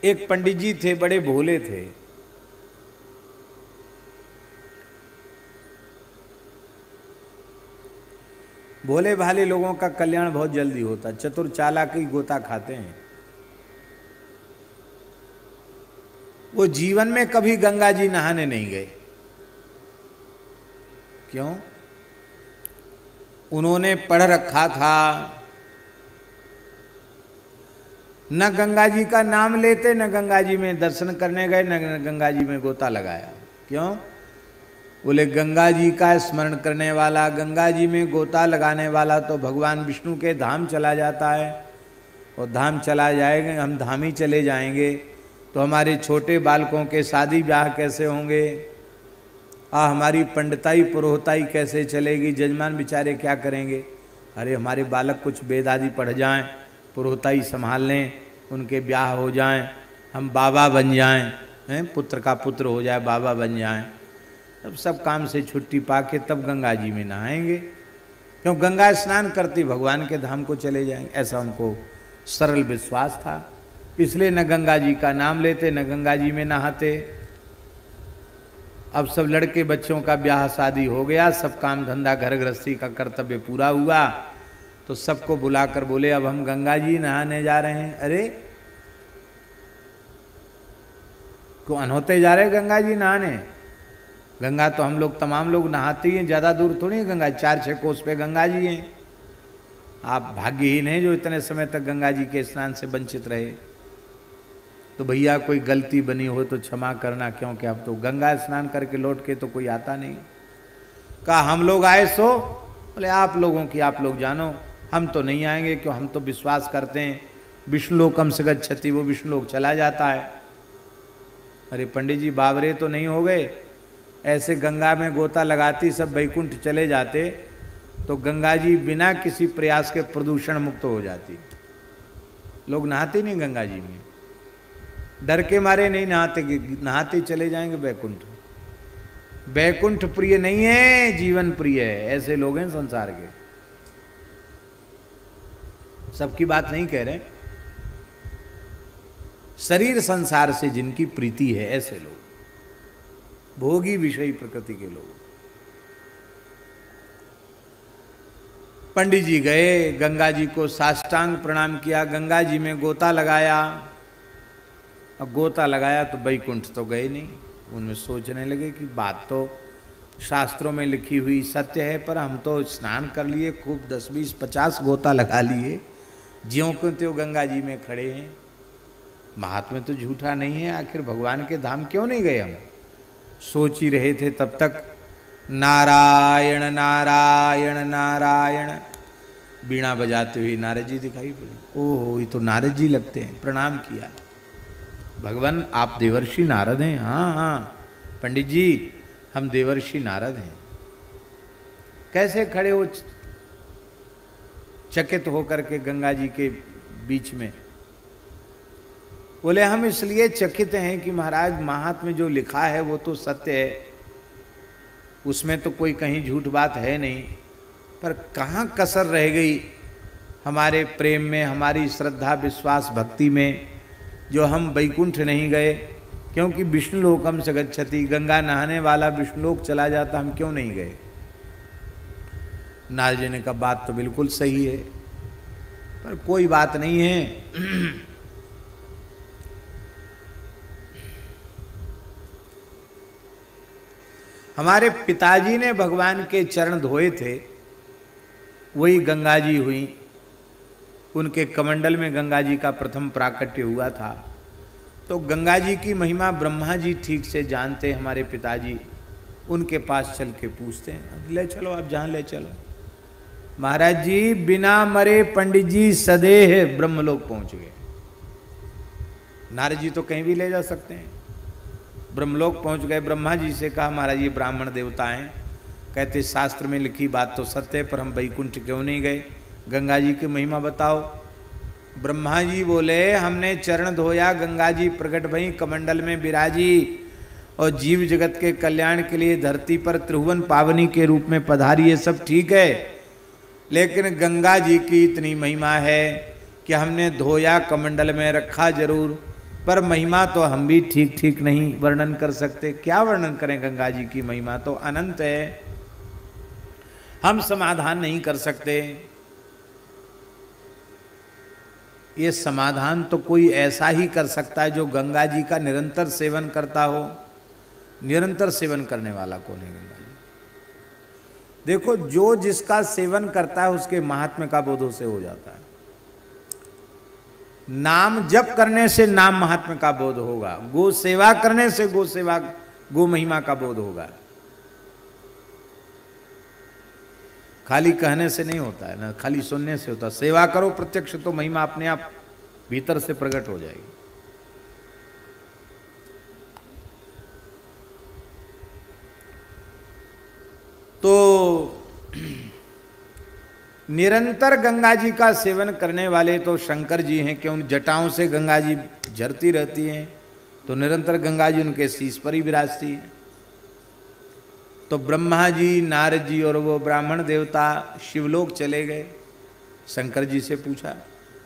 एक पंडित जी थे, बड़े भोले थे। भोले भाले लोगों का कल्याण बहुत जल्दी होता, चतुर चालाक ही गोता खाते हैं। वो जीवन में कभी गंगा जी नहाने नहीं गए। क्यों? उन्होंने पढ़ रखा था, न गंगा जी का नाम लेते, न गंगा जी में दर्शन करने गए, न गंगा जी में गोता लगाया। क्यों? बोले गंगा जी का स्मरण करने वाला, गंगा जी में गोता लगाने वाला तो भगवान विष्णु के धाम चला जाता है। और धाम चला जाएंगे, हम धाम ही चले जाएंगे तो हमारे छोटे बालकों के शादी ब्याह कैसे होंगे, हमारी पंडिताई पुरोहिताई कैसे चलेगी, जजमान बेचारे क्या करेंगे। अरे हमारे बालक कुछ वेद आदि पढ़ जाएं, पुरोहिताई संभाल लें, उनके ब्याह हो जाएं, हम बाबा बन जाएं, हैं, पुत्र का पुत्र हो जाए, बाबा बन जाएं, तब सब काम से छुट्टी पा के तब गंगा जी में नहाएंगे। क्यों? गंगा स्नान करते भगवान के धाम को चले जाएंगे, ऐसा उनको सरल विश्वास था। इसलिए न गंगा जी का नाम लेते, न गंगा जी में नहाते। अब सब लड़के बच्चों का ब्याह शादी हो गया, सब काम धंधा घर गृहस्थी का कर्तव्य पूरा हुआ, तो सबको बुलाकर बोले अब हम गंगा जी नहाने जा रहे हैं। अरे क्यों अनहोते जा रहे गंगा जी नहाने? गंगा तो हम लोग तमाम लोग नहाते ही हैं, ज़्यादा दूर थोड़ी है गंगा, 4-6 कोस पे गंगा जी हैं। आप भाग्यहीन हैं जो इतने समय तक गंगा जी के स्नान से वंचित रहे। तो भैया कोई गलती बनी हो तो क्षमा करना, क्योंकि अब तो गंगा स्नान करके लौट के तो कोई आता नहीं। कहा हम लोग आए सो? बोले आप लोगों की आप लोग जानो, हम तो नहीं आएंगे, क्यों? हम तो विश्वास करते हैं विष्णु लोकम से गच्छति, वो विष्णु लोक चला जाता है। अरे पंडित जी बावरे तो नहीं हो गए? ऐसे गंगा में गोता लगाती सब वैकुंठ चले जाते तो गंगा जी बिना किसी प्रयास के प्रदूषण मुक्त हो जाती। लोग नहाते नहीं गंगा जी में, डर के मारे नहीं नहाते, नहाते चले जाएंगे वैकुंठ। वैकुंठ प्रिय नहीं है, जीवन प्रिय है। ऐसे लोग हैं संसार के, सबकी बात नहीं कह रहे, शरीर संसार से जिनकी प्रीति है ऐसे लोग, भोगी विषयी प्रकृति के लोग। पंडित जी गए, गंगा जी को साष्टांग प्रणाम किया, गंगा जी में गोता लगाया। अब गोता लगाया तो वैकुंठ तो गए नहीं। उनमें सोचने लगे कि बात तो शास्त्रों में लिखी हुई सत्य है, पर हम तो स्नान कर लिए, खूब 10, 20, 50 गोता लगा लिए, ज्यों को त्यों गंगा जी में खड़े हैं। महात्म्य तो झूठा नहीं है, आखिर भगवान के धाम क्यों नहीं गए हम? सोच ही रहे थे तब तक नारायण नारायण नारायण बीणा बजाते हुए नारद जी दिखाई पड़े। ओह, ये तो नारद जी लगते हैं। प्रणाम किया, भगवान आप देवर्षि नारद हैं? हाँ हाँ पंडित जी, हम देवर्षि नारद हैं। कैसे खड़े हो चकित होकर के गंगा जी के बीच में? बोले हम इसलिए चकित हैं कि महाराज महात्म्य जो लिखा है वो तो सत्य है, उसमें तो कोई कहीं झूठ बात है नहीं, पर कहाँ कसर रह गई हमारे प्रेम में, हमारी श्रद्धा विश्वास भक्ति में, जो हम वैकुंठ नहीं गए। क्योंकि विष्णु लोकम से गच्छति, गंगा नहाने वाला विष्णु लोक चला जाता, हम क्यों नहीं गए? नारद जी ने कहा बात तो बिल्कुल सही है, पर कोई बात नहीं है। हमारे पिताजी ने भगवान के चरण धोए थे, वही गंगा जी हुई। उनके कमंडल में गंगा जी का प्रथम प्राकट्य हुआ था। तो गंगा जी की महिमा ब्रह्मा जी ठीक से जानते, हमारे पिताजी उनके पास चल के पूछते हैं, ले चलो आप जहाँ ले चलो। महाराज जी बिना मरे पंडित जी सदेह ब्रह्मलोक पहुंच गए। नारद जी तो कहीं भी ले जा सकते हैं, ब्रह्मलोक पहुंच गए। ब्रह्मा जी से कहा महाराज ये ब्राह्मण देवता हैं, कहते शास्त्र में लिखी बात तो सत्य है, पर हम वैकुंठ क्यों नहीं गए? गंगा जी की महिमा बताओ। ब्रह्मा जी बोले हमने चरण धोया, गंगा जी प्रकट भई, कमंडल में विराजी और जीव जगत के कल्याण के लिए धरती पर त्रिभुवन पावनी के रूप में पधारी, ये सब ठीक है, लेकिन गंगा जी की इतनी महिमा है कि हमने धोया, कमंडल में रखा जरूर, पर महिमा तो हम भी ठीक ठीक नहीं वर्णन कर सकते। क्या वर्णन करें गंगा जी की महिमा, तो अनंत है, हम समाधान नहीं कर सकते। ये समाधान तो कोई ऐसा ही कर सकता है जो गंगा जी का निरंतर सेवन करता हो। निरंतर सेवन करने वाला कौन है गंगा जी? देखो, जो जिसका सेवन करता है उसके महात्म्य का बोध उसे हो जाता है। नाम जप करने से नाम महात्म्य का बोध होगा, गो सेवा करने से गो सेवा गो महिमा का बोध होगा। खाली कहने से नहीं होता है ना, खाली सुनने से होता। सेवा करो प्रत्यक्ष तो महिमा अपने आप भीतर से प्रकट हो जाएगी। तो निरंतर गंगा जी का सेवन करने वाले तो शंकर जी हैं कि उन जटाओं से गंगा जी झरती रहती हैं, तो निरंतर गंगा जी उनके शीश पर ही विराजती है। तो ब्रह्मा जी, नारद जी और वो ब्राह्मण देवता शिवलोक चले गए, शंकर जी से पूछा।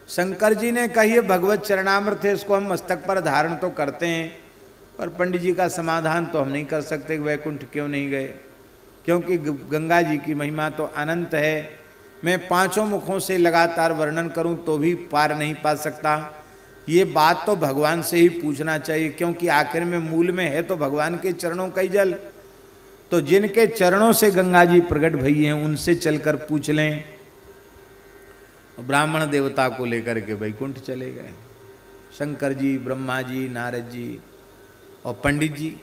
शंकर जी ने कही भगवत चरणामृत है, इसको हम मस्तक पर धारण तो करते हैं, पर पंडित जी का समाधान तो हम नहीं कर सकते कि वैकुंठ क्यों नहीं गए, क्योंकि गंगा जी की महिमा तो अनंत है। मैं पांचों मुखों से लगातार वर्णन करूं तो भी पार नहीं पा सकता। ये बात तो भगवान से ही पूछना चाहिए, क्योंकि आखिर में मूल में है तो भगवान के चरणों का ही जल। तो जिनके चरणों से गंगा जी प्रकट भई हैं उनसे चलकर पूछ लें। ब्राह्मण देवता को लेकर के वैकुंठ चले गए, शंकर जी, ब्रह्मा जी, नारद जी और पंडित जी।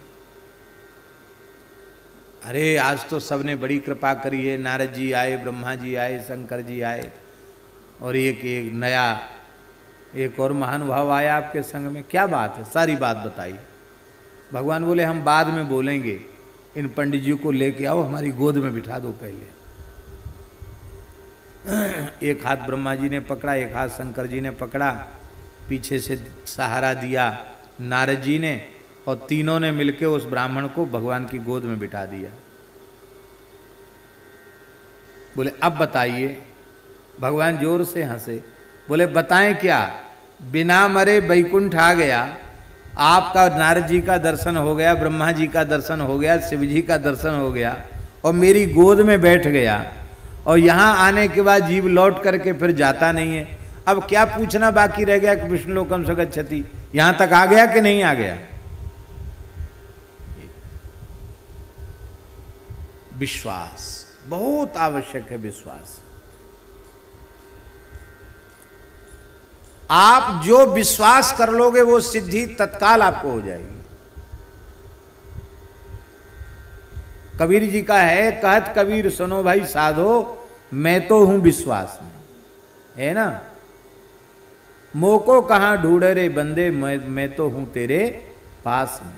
अरे आज तो सबने बड़ी कृपा करी है, नारद जी आए, ब्रह्मा जी आए, शंकर जी आए, और एक नया एक और महानुभाव आया आपके संग में। क्या बात है, सारी बात बताई। भगवान बोले हम बाद में बोलेंगे, इन पंडित जी को लेके आओ, हमारी गोद में बिठा दो पहले। एक हाथ ब्रह्मा जी ने पकड़ा, एक हाथ शंकर जी ने पकड़ा, पीछे से सहारा दिया नारद जी ने, और तीनों ने मिलकर उस ब्राह्मण को भगवान की गोद में बिठा दिया। बोले अब बताइए। भगवान जोर से हंसे, बोले बताएं क्या, बिना मरे वैकुंठ आ गया, आपका नारद जी का दर्शन हो गया, ब्रह्मा जी का दर्शन हो गया, शिव जी का दर्शन हो गया, और मेरी गोद में बैठ गया, और यहां आने के बाद जीव लौट करके फिर जाता नहीं है। अब क्या पूछना बाकी रह गया कि विष्णु लोकम स गच्छति, यहां तक आ गया कि नहीं आ गया? विश्वास बहुत आवश्यक है। विश्वास, आप जो विश्वास कर लोगे वो सिद्धि तत्काल आपको हो जाएगी। कबीर जी का है, कहत कबीर सुनो भाई साधो, मैं तो हूं विश्वास में, है ना। मोको कहां ढूंढे रे बंदे, मैं तो हूं तेरे पास में।